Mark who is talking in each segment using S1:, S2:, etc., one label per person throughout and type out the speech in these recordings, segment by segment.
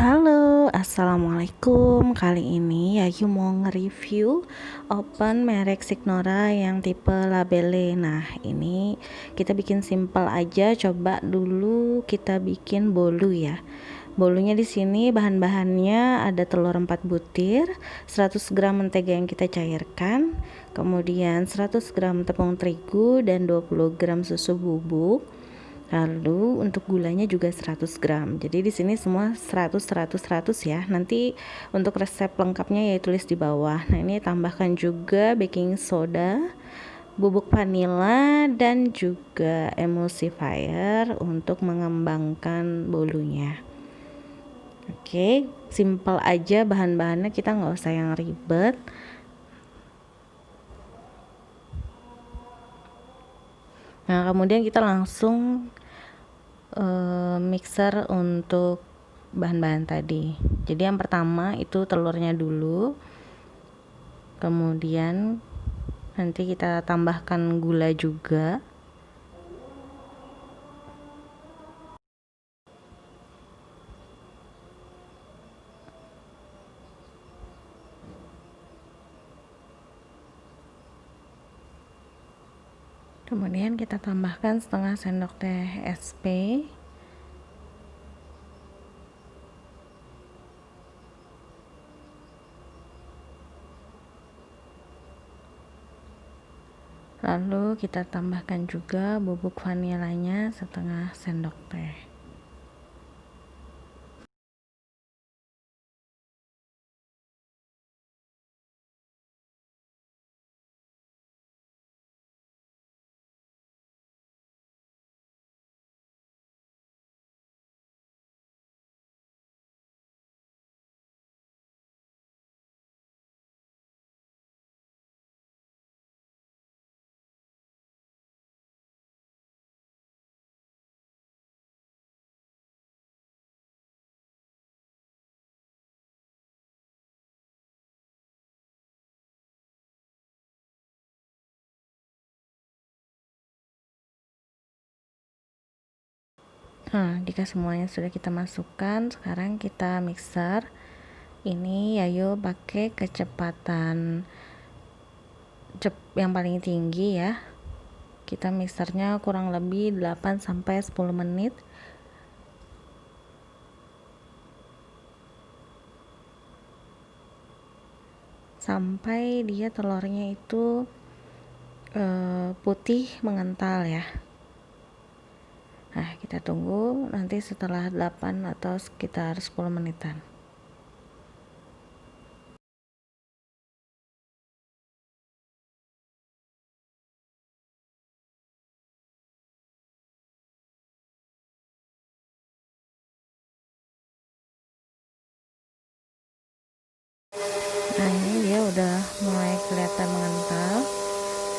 S1: Halo, assalamualaikum. Kali ini Yayu mau nge-review open merek Signora yang tipe labele. Nah, ini kita bikin simple aja. Coba dulu kita bikin bolu ya. Bolunya di sini bahan-bahannya ada telur 4 butir, 100 gram mentega yang kita cairkan, kemudian 100 gram tepung terigu dan 20 gram susu bubuk. Lalu untuk gulanya juga 100 gram. Jadi di sini semua 100 100 100 ya. Nanti untuk resep lengkapnya ya tulis di bawah. Nah, ini tambahkan juga baking soda, bubuk vanila dan juga emulsifier untuk mengembangkan bolunya. Oke, simple aja bahan-bahannya, kita nggak usah yang ribet. Nah, kemudian kita langsung mixer untuk bahan-bahan tadi. Jadi yang pertama itu telurnya dulu, kemudian nanti kita tambahkan gula juga, kemudian kita tambahkan setengah sendok teh SP, lalu kita tambahkan juga bubuk vanilanya setengah sendok teh. Nah, jika semuanya sudah kita masukkan, sekarang kita mixer. Ini Yayo pakai kecepatan yang paling tinggi ya. Kita mixernya kurang lebih 8 sampai 10 menit. Sampai dia telurnya itu putih mengental ya. Nah, kita tunggu nanti setelah 8 atau sekitar 10 menitan. Nah, ini dia udah mulai kelihatan mengental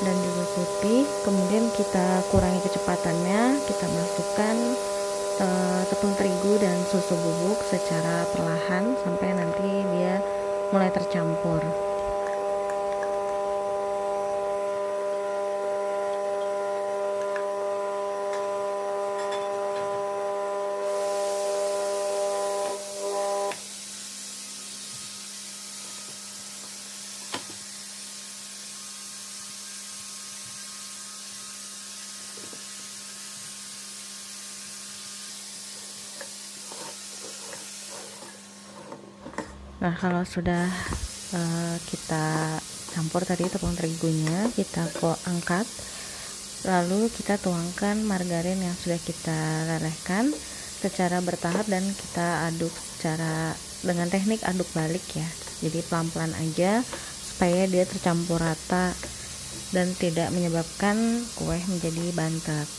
S1: dan juga putih. Kemudian kita kurangi kecepatannya, kita masukkan tepung terigu dan susu bubuk secara perlahan sampai nanti dia mulai tercampur. Nah, kalau sudah kita campur tadi tepung terigunya, kita angkat, lalu kita tuangkan margarin yang sudah kita lelehkan secara bertahap dan kita aduk dengan teknik aduk balik ya. Jadi pelan-pelan aja supaya dia tercampur rata dan tidak menyebabkan kue menjadi bantet.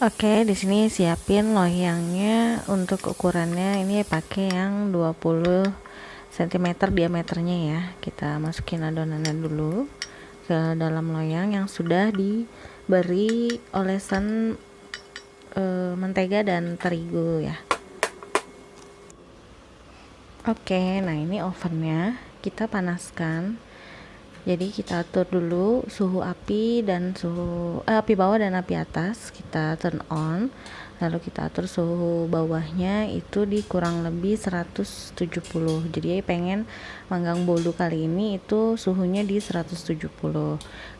S1: Oke, di sini siapin loyangnya. Untuk ukurannya ini pakai yang 20 cm diameternya ya. Kita masukin adonannya dulu ke dalam loyang yang sudah diberi olesan mentega dan terigu ya. Oke, nah ini ovennya kita panaskan. Jadi kita atur dulu suhu api dan api bawah dan api atas, kita turn on. Lalu kita atur suhu bawahnya itu di kurang lebih 170. Jadi pengen manggang bolu kali ini itu suhunya di 170.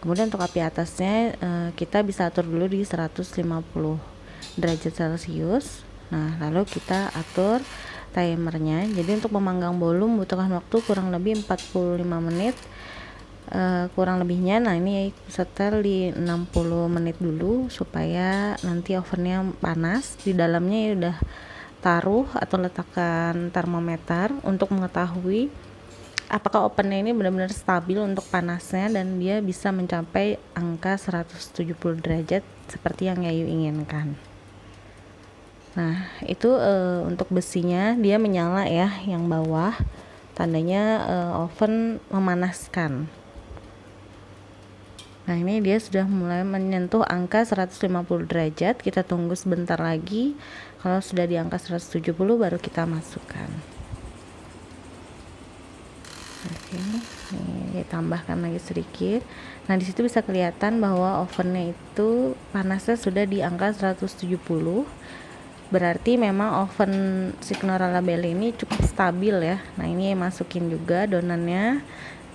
S1: Kemudian untuk api atasnya kita bisa atur dulu di 150 derajat Celcius. Nah, lalu kita atur timernya. Jadi untuk memanggang bolu membutuhkan waktu kurang lebih 45 menit. Kurang lebihnya. Nah, ini setel di 60 menit dulu supaya nanti ovennya panas. Di dalamnya ya udah taruh atau letakkan termometer untuk mengetahui apakah ovennya ini benar-benar stabil untuk panasnya dan dia bisa mencapai angka 170 derajat seperti yang Yayu inginkan. Nah, itu untuk besinya dia menyala ya, yang bawah tandanya oven memanaskan. Nah, ini dia sudah mulai menyentuh angka 150 derajat. Kita tunggu sebentar lagi. Kalau sudah di angka 170 baru kita masukkan. Oke, ini tambahkan lagi sedikit. Nah, di situ bisa kelihatan bahwa ovennya itu panasnya sudah di angka 170. Berarti memang oven Signora Labelle ini cukup stabil ya. Nah, ini masukin juga donannya.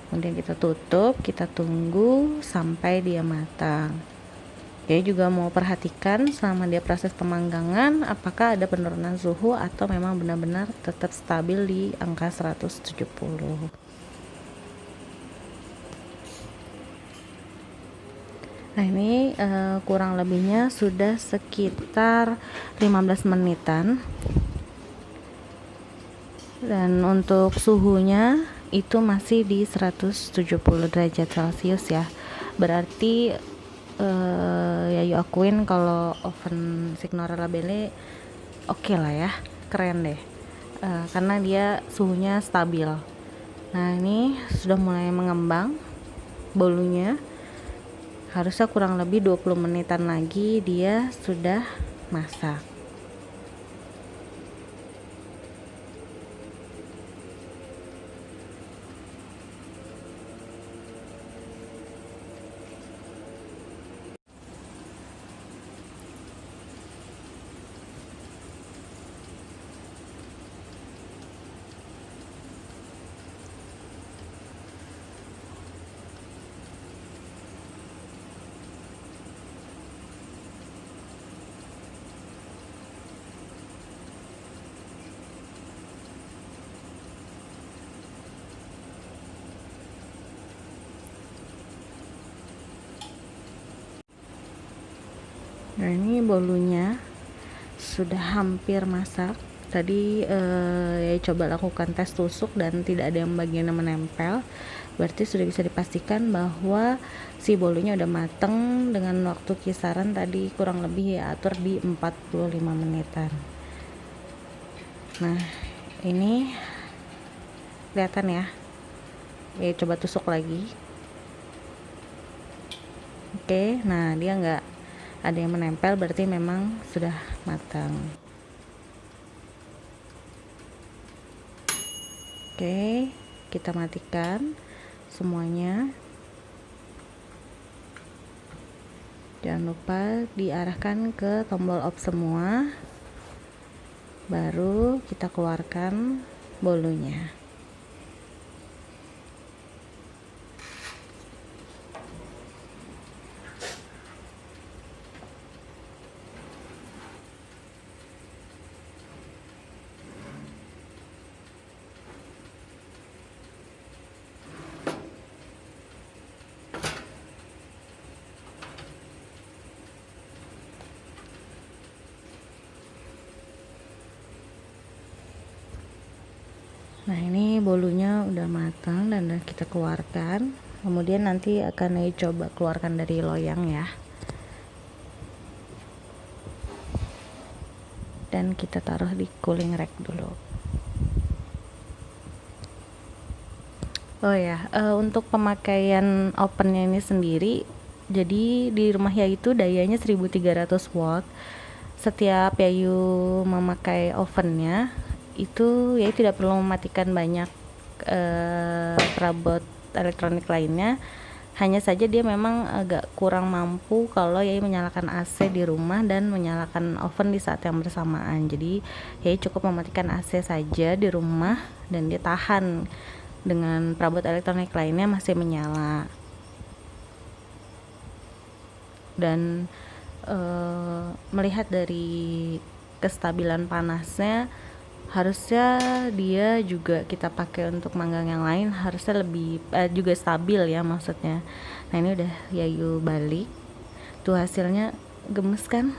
S1: Kemudian kita tutup, kita tunggu sampai dia matang. Oke, juga mau perhatikan selama dia proses pemanggangan apakah ada penurunan suhu atau memang benar-benar tetap stabil di angka 170. Nah, ini kurang lebihnya sudah sekitar 15 menitan. Dan untuk suhunya itu masih di 170 derajat Celcius ya. Berarti Yayu akuin kalau oven Signora Labelle oke lah ya, keren deh. Karena dia suhunya stabil. Nah, ini sudah mulai mengembang bolunya. Harusnya kurang lebih 20 menitan lagi dia sudah masak. Nah, ini bolunya sudah hampir masak. Tadi ya coba lakukan tes tusuk dan tidak ada yang bagian yang menempel. Berarti sudah bisa dipastikan bahwa si bolunya udah mateng dengan waktu kisaran tadi kurang lebih ya atur di 45 menitan. Nah, ini kelihatan ya. Ya coba tusuk lagi. Oke, nah dia nggak ada yang menempel, berarti memang sudah matang. Oke, kita matikan semuanya. Jangan lupa diarahkan ke tombol off semua, baru kita keluarkan bolunya. Nah, ini bolunya udah matang dan udah kita keluarkan. Kemudian nanti akan coba keluarkan dari loyang ya. Dan kita taruh di cooling rack dulu. Oh ya, untuk pemakaian ovennya ini sendiri, jadi di rumah ya itu dayanya 1300 watt. Setiap Yayu memakai ovennya itu Yayu tidak perlu mematikan banyak perabot elektronik lainnya. Hanya saja dia memang agak kurang mampu kalau Yayu menyalakan AC di rumah dan menyalakan oven di saat yang bersamaan. Jadi Yayu cukup mematikan AC saja di rumah dan dia tahan dengan perabot elektronik lainnya masih menyala. Dan melihat dari kestabilan panasnya, harusnya dia juga kita pakai untuk manggang yang lain harusnya lebih juga stabil ya maksudnya. Nah ini udah Yayu balik tuh, hasilnya gemes kan,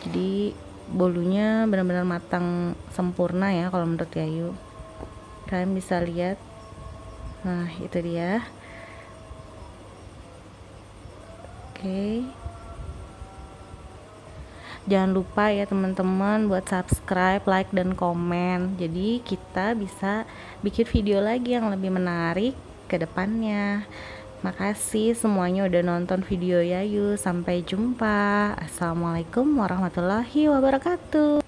S1: jadi bolunya benar-benar matang sempurna ya kalau menurut Yayu, kalian bisa lihat. Nah itu dia. Oke. Jangan lupa ya teman-teman buat subscribe, like, dan komen. Jadi kita bisa bikin video lagi yang lebih menarik ke depannya. Makasih semuanya udah nonton video Yayu. Sampai jumpa. Assalamualaikum warahmatullahi wabarakatuh.